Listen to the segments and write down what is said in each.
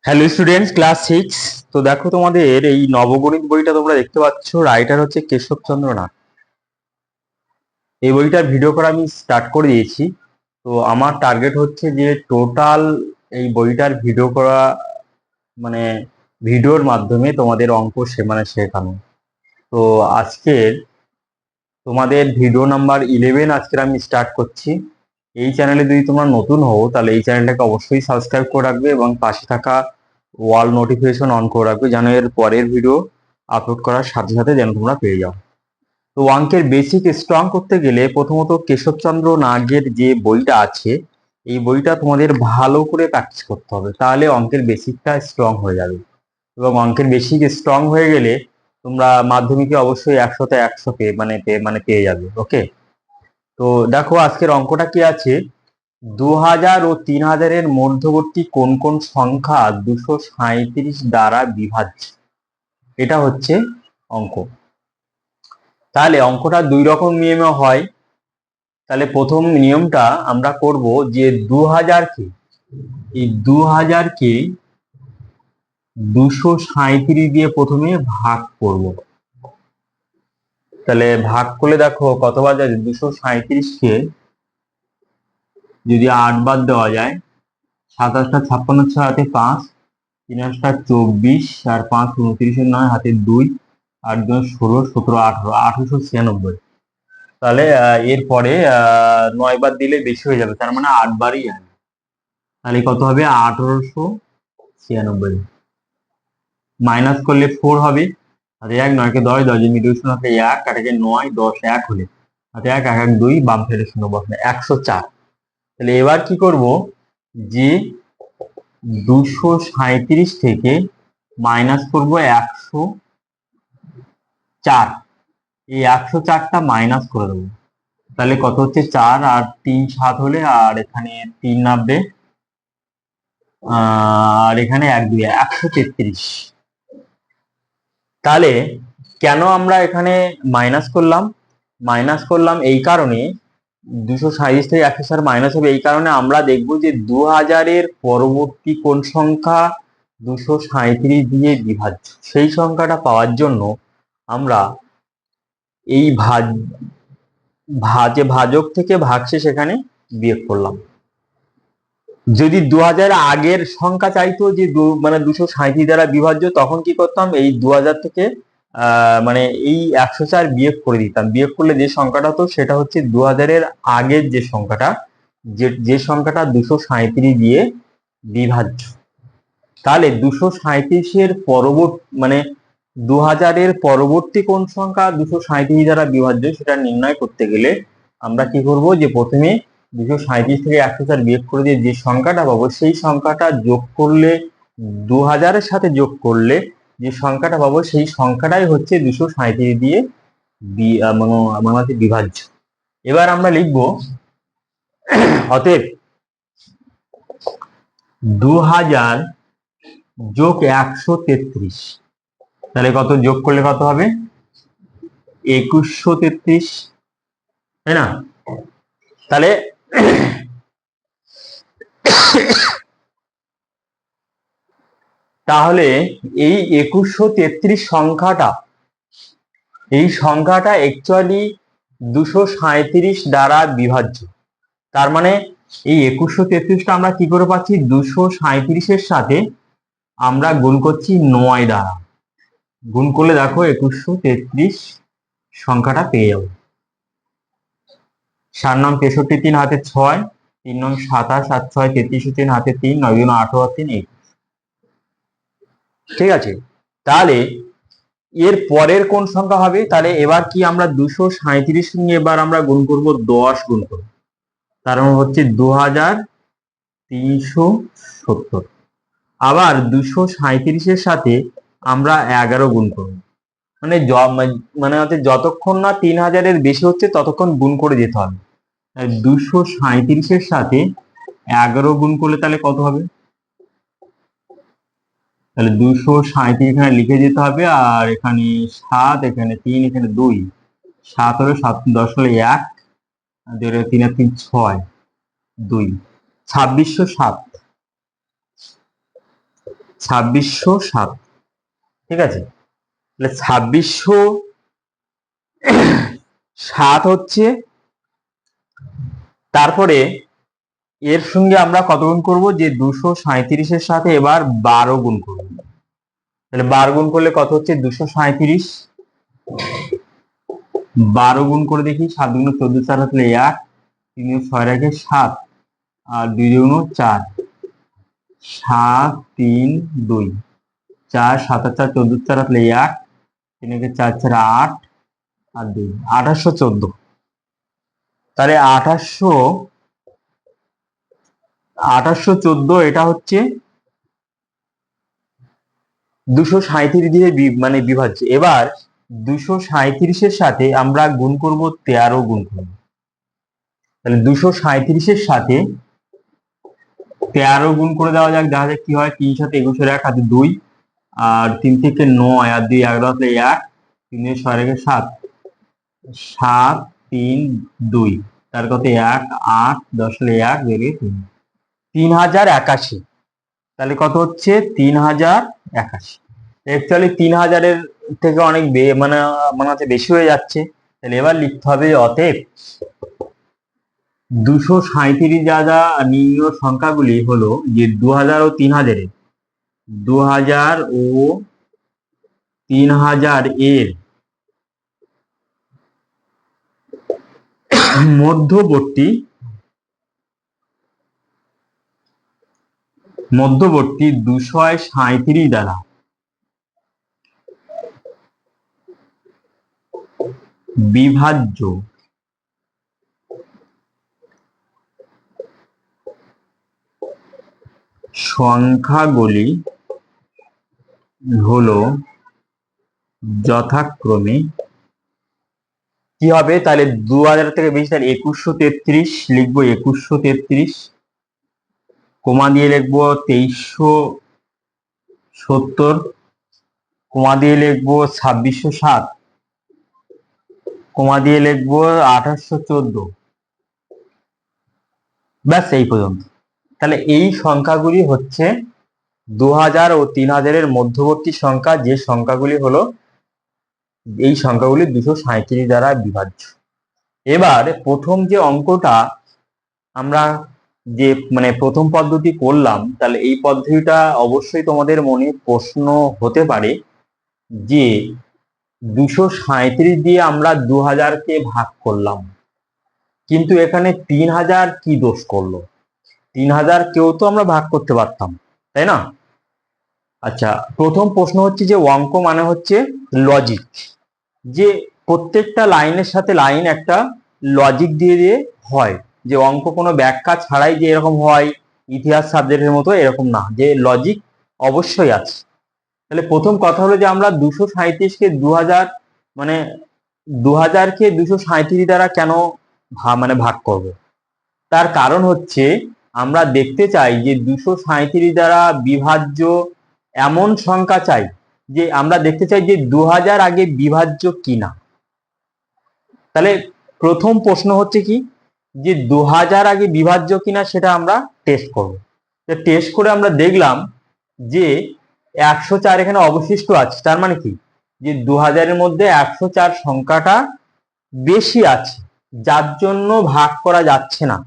Hello students, class 6। তো দেখো, তোমাদের এই নবগণিত বইটা তোমরা দেখতে পাচ্ছ, রাইটার হচ্ছে কেশবচন্দ্র নাথ। এই বইটার ভিডিও করা আমি স্টার্ট করে দিয়েছি। তো আমার টার্গেট হচ্ছে যে টোটাল এই বইটার ভিডিও করা, মানে ভিডিওর মাধ্যমে তোমাদের অঙ্ক শেখানো। তো আজকের তোমাদের ভিডিও নাম্বার 11 আজকের আমি স্টার্ট করছি। এই চ্যানেলে যদি তোমরা নতুন হও তাহলে এই চ্যানেলটাকে অবশ্যই সাবস্ক্রাইব করে রাখবে এবং পাশে থাকা ওয়াল নোটিফিকেশন অন করে রাখবে, যেন এর পরের ভিডিও আপলোড করার সাথে সাথে যেন তোমরা পেয়ে যাও। তো অঙ্কের বেসিক স্ট্রং করতে গেলে প্রথমত কেশবচন্দ্র নাগের যে বইটা আছে, এই বইটা তোমাদের ভালো করে প্র্যাকটিস করতে হবে, তাহলে অঙ্কের বেসিকটা স্ট্রং হয়ে যাবে। এবং অঙ্কের বেসিক স্ট্রং হয়ে গেলে তোমরা মাধ্যমিকে অবশ্যই 100তে 100 পেয়ে যাবে। ওকে, তো দেখো আজকের অঙ্কটা কি আছে। 2000 ও 3000 মধ্যবর্তী কোন কোন সংখ্যা 237 দ্বারা বিভাজ্য, এটা হচ্ছে অঙ্ক। তাহলে অঙ্কটা দুই রকম নিয়মে হয়। তাহলে প্রথম নিয়মটা আমরা করব যে 2000 কে, এই 2000 কে 237 দিয়ে প্রথমে ভাগ করব। তাহলে ভাগ করলে দেখো কতবার যায়, 237কে যদি 8 বার দেওয়া যায়, 7 8 56, 6 হাতে 5, 3 8 24, আর 5 29, 9 হাতে 2, 8 2 16, 17 18, 1896। তাহলে এরপরে 9 বার দিলে বেশি হয়ে যাবে, তার মানে 8 বারই আসবে। তাহলে কত হবে, 1896। মাইনাস করলে 4 হবে, হাতে 1, 9 কে 10, 10 মিডিল শূন্য হাতে 1, কাটাকে 9, 10 1 হলে হাতে 1, 1 1 2, বাম ফেলে শূন্য বসলে 104। তাহলে এবার কি করব, যে 237 থেকে মাইনাস করব 104। এই 104টা মাইনাস করে দেবো। তাহলে কত হচ্ছে, 4 আর 3 7 হলে, আর এখানে 3 নামবে, আর এখানে 1 2 133। তাহলে কেন আমরা এখানে মাইনাস করলাম এই কারণে, 237 থেকে 104 মাইনাস হবে এই কারণে, আমরা দেখব যে 2000 পরবর্তী কোন সংখ্যা 237 দিয়ে বিভাজ্য, সেই সংখ্যাটা পাওয়ার জন্য আমরা এই ভাজক থেকে ভাগশেষ এখানে বিয়োগ করলাম। যদি 2000 আগের সংখ্যা চাইতো যে 237 দ্বারা বিভাজ্য, তখন কি করতাম, এই 2000 থেকে মানে এই 104 বিয়োগ করে দিতাম। বিয়োগ করলে যে সংখ্যাটা হতো সেটা হচ্ছে 2000 আগের যে সংখ্যাটা, যে সংখ্যাটা 237 দিয়ে বিভাজ্য। তাহলে 237 পরবর্তী 2000 পরবর্তী কোন সংখ্যা 237 দ্বারা বিভাজ্য, সেটা নির্ণয় করতে গেলে আমরা কি করব, যে প্রথমে 237 থেকে 104 বিয়োগ করে দিয়ে যে সংখ্যাটা পাবো, সেই সংখ্যাটা যোগ করলে, 2000 সাথে যোগ করলে যে সংখ্যাটা পাবো, সেই সংখ্যাটাই হচ্ছে 237 দিয়ে বিভাজ্য। এবার আমরা লিখব, অতএব 2000 যোগ 133। তাহলে কত যোগ করলে কত হবে, 2133, তাই না? তাহলে তাহলে এই 2133 সংখ্যাটা অ্যাকচুয়ালি 237 দ্বারা বিভাজ্য। তার মানে এই 2133টা আমরা কি করে পাচ্ছি, 237 সাথে আমরা গুণ করছি 9 দ্বারা। গুণ করলে দেখো 2133 সংখ্যাটা পেয়ে যাবো। 4 নং 63, 3 হাতে 6, 3 নং 27, 7 6 33, 3 হাতে 3, 9 2 18, 3 8। ঠিক আছে, তাহলে এর পরের কোন সংখ্যা হবে, তাহলে এবার কি আমরা 237 নিয়ে এবার আমরা গুণ করব, 10 গুণ করব, তার মানে হচ্ছে 2370। আবার 237 সাথে আমরা 11 গুণ করব, মানে হচ্ছে যতক্ষণ না 3000 বেশি হচ্ছে ততক্ষণ গুণ করে যেতে হবে। 237 সাথে 11 গুণ করলে তাহলে কত হবে, তাহলে 237 এখানে লিখে দিতে হবে, আর এখানে 7, এখানে 3, এখানে 2, 7 হলে 7 10 হলে 1, 3 আর 3 6, 2, 2607। 2607, ঠিক আছে। তাহলে 2607 হচ্ছে, তারপরে এর সঙ্গে আমরা কত গুণ করব, যে 237-এর সাথে এবার 12 গুণ করব। তাহলে 12 গুণ করলে কত হচ্ছে, 237, 12 গুণ করে দেখি, 7 গুণ 14, 4 হলে 1, 3 6 রাখে 7, আর 2 গুণ 4, 7 3 2, 4 7 4 14, 4 হলে 1, 3 4 4 8, আর 2 2814। তাহলে 2814 এটা হচ্ছে 237 দিয়ে মানে বিভাজ্য। এবার 237-এর সাথে আমরা গুণ করব 13 গুণ করব। তাহলে 237-এর সাথে 13 গুণ করে দেওয়া যাক, দেখা যাক কি হয়। 3 7 21, 1 হাতে 2, আর 3 থেকে 9, আর 2 11 হলে 1, 3 6 রেখে 7, 7 3 2, তার কত 1 8, 10 হলে 1 বেরিয়ে 3, 3081। তাহলে কত হচ্ছে, 3081। অ্যাকচুয়ালি 3000-এর থেকে অনেক মানে মনে হচ্ছে বেশি হয়ে যাচ্ছে। তাহলে এবার লিখতে হবে, অতএব 237 যা যা নির্ণীয় সংখ্যাগুলি হলো, যে 2000 ও 3000, 2000 ও 3000 এর মধ্যবর্তী 237 দ্বারা বিভাজ্য সংখ্যাগুলি হলো যথাক্রমে কি হবে, তাহলে 2000 থেকে বেশি, তাহলে 2133 লিখবো, 2133, কমা দিয়ে লিখবো 2370, কমা দিয়ে লিখবো 2607, কমা দিয়ে লিখবো 2814, ব্যাস এই পর্যন্ত। তাহলে এই সংখ্যাগুলি হচ্ছে 2000 ও 3000-এর মধ্যবর্তী সংখ্যা, যে সংখ্যাগুলি হলো, এই সংখ্যাগুলি 237 দ্বারা বিভাজ্য। এবার প্রথম যে অঙ্কটা আমরা যে মানে প্রথম পদ্ধতি করলাম, তাহলে এই পদ্ধতিটা অবশ্যই তোমাদের মনে প্রশ্ন হতে পারে যে 237 দিয়ে আমরা 2000-কে ভাগ করলাম, কিন্তু এখানে 3000 কি দোষ করলো? 3000 কেউ তো আমরা ভাগ করতে পারতাম, তাই না? আচ্ছা, প্রথম প্রশ্ন হচ্ছে যে অঙ্ক মানে হচ্ছে লজিক, যে প্রত্যেকটা লাইনের সাথে লাইন একটা লজিক দিয়ে দিয়ে হয়, যে অঙ্ক কোনো ব্যাখ্যা ছাড়াই যে এরকম হয় ইতিহাস সাবজেক্টের মতো, এরকম না, যে লজিক অবশ্যই আছে। তাহলে প্রথম কথা হলো যে আমরা 237-কে 2000, মানে 2000-কে 237 দ্বারা কেন মানে ভাগ করব? তার কারণ হচ্ছে আমরা দেখতে চাই যে 237 দ্বারা বিভাজ্য এমন সংখ্যা চাই, যে আমরা দেখতে চাই যে 2000 আগে বিভাজ্য কিনা। তাহলে প্রথম প্রশ্ন হচ্ছে কি, যে 2000 আগে বিভাজ্য কিনা সেটা আমরা টেস্ট করব। টেস্ট করে আমরা দেখলাম যে 104 এখানে অবশিষ্ট আছে, তার মানে কি, যে 2000-এর মধ্যে 104 সংখ্যাটা বেশি আছে, যার জন্য ভাগ করা যাচ্ছে না।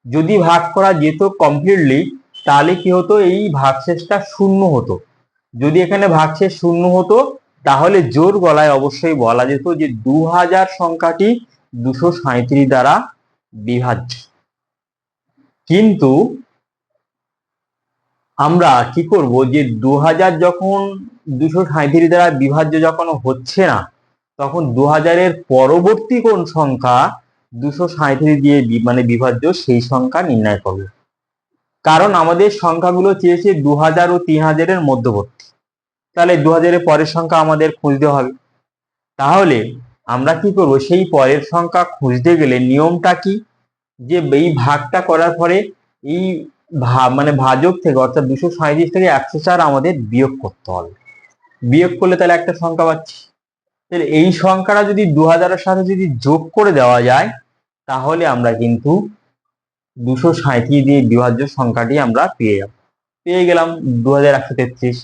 যদি ভাগ করা যেত কমপ্লিটলি, তাহলে কি হতো, এই ভাগশেষটা শূন্য হতো। যদি এখানে ভাগশেষ শূন্য হতো, তাহলে জোর গলায় অবশ্যই বলা যেত যে 2000 সংখ্যাটি 237 দ্বারা বিভাজ্য। কিন্তু আমরা কি করব, যে 2000 যখন 237 দ্বারা বিভাজ্য যখন হচ্ছে না, তখন 2000-এর পরবর্তী কোন সংখ্যা 237 দিয়ে মানে বিভাজ্য, সেই সংখ্যা নির্ণয় করব। কারণ আমাদের সংখ্যাগুলো চেয়েছে 2000 ও 3000-এর মধ্যবর্তী, তাহলে 2000-এর পরের সংখ্যা আমাদের খুঁজতে হবে। তাহলে আমরা কি করব, সেই পরের সংখ্যা খুঁজতে গেলে নিয়মটা কি, যে এই ভাগটা করার পরে এই মানে ভাজক থেকে, অর্থাৎ 237 থেকে 104 আমাদের বিয়োগ করতে হবে। বিয়োগ করলে তাহলে একটা সংখ্যা পাচ্ছি। তাহলে এই সংখ্যাটা যদি 2000-এর সাথে যদি যোগ করে দেওয়া যায়, তাহলে আমরা কিন্তু 237 দিয়ে বিভাজ্য সংখ্যাটি আমরা পেয়ে যাব। পেয়ে গেলাম 2133।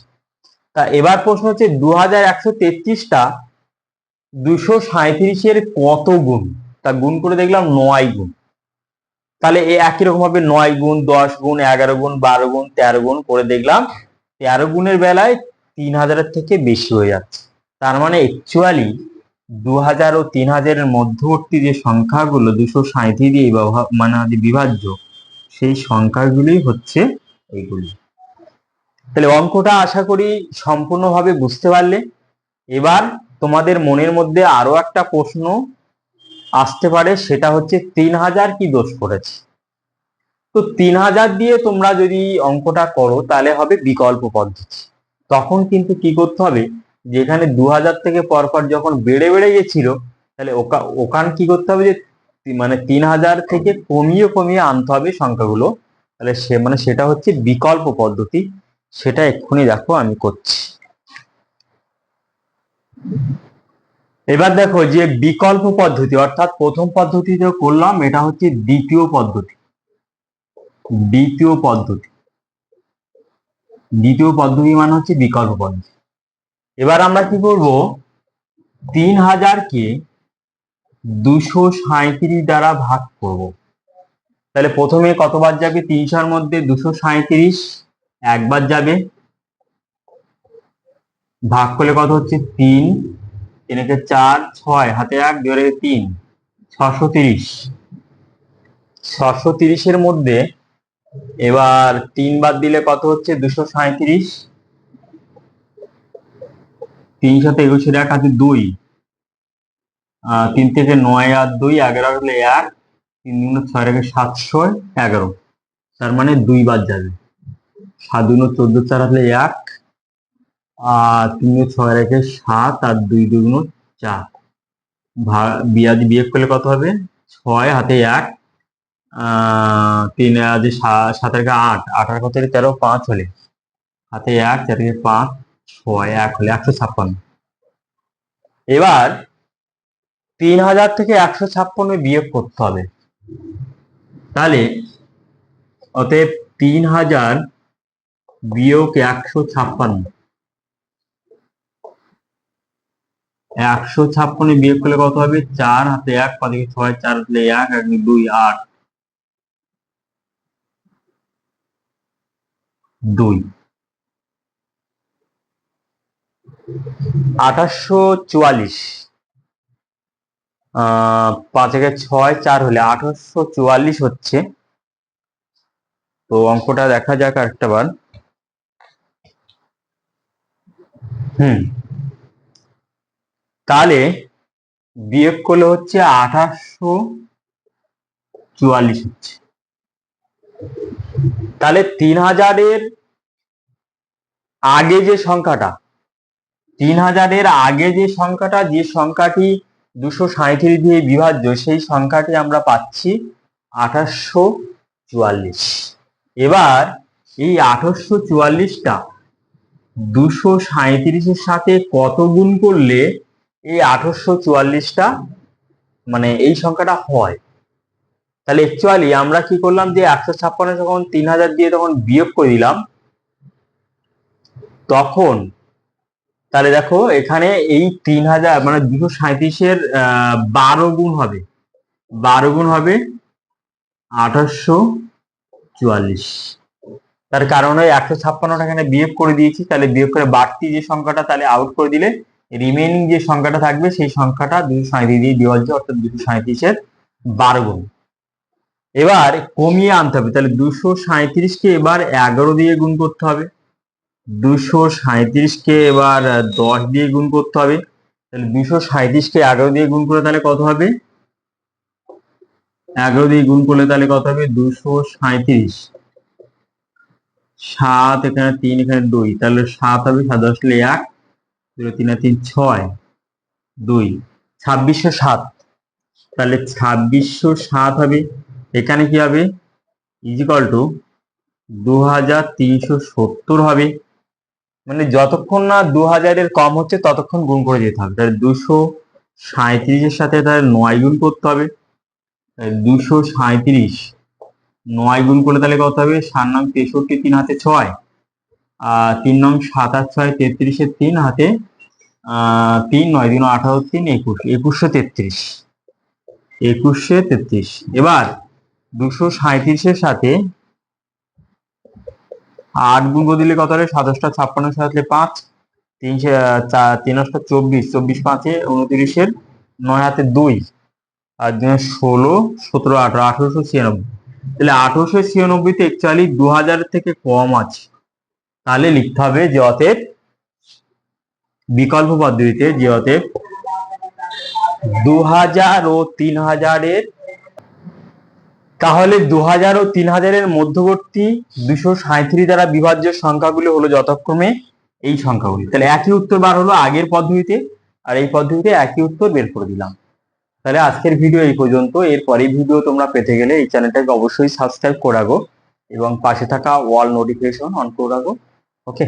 তা এবার প্রশ্ন হচ্ছে 2133টা 237-এর কত গুণ, তা গুণ করে দেখলাম 9 গুণ। তাহলে এই একই রকম ভাবে 9 গুণ, 10 গুণ, 11 গুণ, 12 গুণ, 13 গুণ করে দেখলাম 13 গুণের বেলায় 3000-এর থেকে বেশি হয়ে যাচ্ছে। তার মানে অ্যাকচুয়ালি 2000 ও 3000-এর মধ্যবর্তী যে সংখ্যাগুলো 237 দিয়ে মানে বিভাজ্য, সেই সংখ্যাগুলি হচ্ছে এইগুলি। তাহলে অঙ্কটা আশা করি সম্পূর্ণভাবে বুঝতে পারলে। এবার তোমাদের মনের মধ্যে আরো একটা প্রশ্ন আসতে পারে, সেটা হচ্ছে 3000 কি দোষ করেছে। তো 3000 দিয়ে তোমরা যদি অঙ্কটা করো তাহলে হবে বিকল্প পদ্ধতি। তখন কিন্তু কি করতে হবে, যেখানে 2000 থেকে পরপর যখন বেড়ে বেড়ে গেছিল, তাহলে ওখান কি করতে হবে, যে মানে 3000 থেকে কমিয়ে কমিয়ে আনতে হবে সংখ্যাগুলো। তাহলে সেটা হচ্ছে বিকল্প পদ্ধতি। সেটা এক্ষুনি দেখো আমি করছি। এবার দেখো যে বিকল্প পদ্ধতি, অর্থাৎ প্রথম পদ্ধতিতে করলাম, এটা হচ্ছে দ্বিতীয় পদ্ধতি। দ্বিতীয় পদ্ধতি মানে হচ্ছে বিকল্প পদ্ধতি। এবার আমরা কি করব, 3000-কে 237 দ্বারা ভাগ করব। তাহলে প্রথমে কতবার যাবে, 300-এর মধ্যে 237 একবার যাবে, ভাগ করলে কত হচ্ছে 3, 3 4, 6 হাতে 1, 2 3, 630। 630-এর মধ্যে এবার 3 বাদ দিলে কত হচ্ছে 237, 3 সাথে 21-এর 1 হাতে 2, 3 থেকে 9 আর 2 11 হলে 1, 3 গুণ 6 রেখে 711। তার মানে 2 বাদ যাবে, 7 গুণ 14, 4 হলে 1, আর 3 6 রেখে 7, আর 2 2 4। বিয়োগ করলে কত হবে, 6 হাতে 1, 3 7 রেখে 8, 8 আর কত 13, 5 হলে হাতে 1, 4 থেকে 5, 6, 1 হলে 156। এবার 3000 থেকে 156 বিয়োগ করতে হবে। তাহলে অতএব 3000 বিয়োগ 156, 156 বিয়োগ করলে কত হবে, 4 হাতে 1, 5 6, 4 হলে 1, 1 2, 8, 2, 2844। 5 6, 4 হলে 2844 হচ্ছে। তো অঙ্কটা দেখা যাক আরেকটা বার। তাহলে বিয়োগ করলে হচ্ছে 2844 হচ্ছে। তাহলে 3000-এর আগে যে সংখ্যাটা, 3000-এর আগে যে সংখ্যাটি 237 দিয়ে বিভাজ্য, সেই সংখ্যাটি আমরা পাচ্ছি 2844। এবার এই 2844টা 237-এর সাথে কত গুণ করলে এই 2844টা মানে এই সংখ্যাটা হয়। তাহলে অ্যাকচুয়ালি আমরা কি করলাম, যে 156 যখন 3000 দিয়ে তখন বিয়োগ করে দিলাম, তখন তাহলে দেখো এখানে এই 3000 মানে 237-এর 12 গুণ হবে, 12 গুণ হবে 2844। তার কারণ ওই 156টা এখানে বিয়োগ করে দিয়েছি, তাহলে বিয়োগ করে বাড়তি যে সংখ্যাটা তাহলে আউট করে দিলে রিমেইনিং যে সংখ্যাটা থাকবে সেই সংখ্যাটা 237 দিয়ে বিভাজ্য, অর্থাৎ 237-এর 12 গুণ। এবার কমিয়ে আনতে হবে, তাহলে 237-কে এবার 11 দিয়ে গুণ করতে হবে, 237-কে এবার 10 দিয়ে গুণ করতে হবে। তাহলে 237-কে 11 দিয়ে গুণ করে তাহলে কত হবে, 11 দিয়ে গুণ করলে তাহলে কত হবে, 237, 7 এখানে 3 এখানে 2, তাহলে 7 হবে, 7 আসলে 1, 0 3 3 6, 2, 2607। তাহলে 2607 হবে, এখানে কি হবে, ইজিক্যাল টু 2370 হবে। মানে যতক্ষণ না 2000-এর কম হচ্ছে ততক্ষণ গুণ করে যেতে হবে। তাহলে 237-এর সাথে তাহলে 9 গুণ করতে হবে। 237 9 গুণ করলে তাহলে কত হবে, 7 9 63, 3 হাতে 6, 3 নং 7 আর 6 33-এর 3 হাতে 3 9 3 18 3 21 2133 2133। এবার 237-এর সাথে 8 গুণ দিলে কত হবে? 7 56 সাথে 5 3 3 24 24 5 29-এর 9 হাতে 2 আর 16 17 18 1896। তাহলে 1896 তে অ্যাকচুয়ালি 2000 থেকে কম আছে। তাহলে লিখতে হবে যে অতএব বিকল্প পদ্ধতিতে যে অতএব 2000 ও 3000-এর, তাহলে 2000 ও 3000-এর মধ্যবর্তী 237 দ্বারা বিভাজ্য সংখ্যাগুলো হলো যথাক্রমে এই সংখ্যাগুলি। তাহলে একই উত্তর বার হলো আগের পদ্ধতিতে, আর এই পদ্ধতিতে একই উত্তর বের করে দিলাম। তাহলে আজকের ভিডিও এই পর্যন্ত। এর পরের ভিডিও তোমরা পেতে গেলে এই চ্যানেলটাকে অবশ্যই সাবস্ক্রাইব করে রাখো এবং পাশে থাকা অল নোটিফিকেশন অন করে রাখো। ওকে।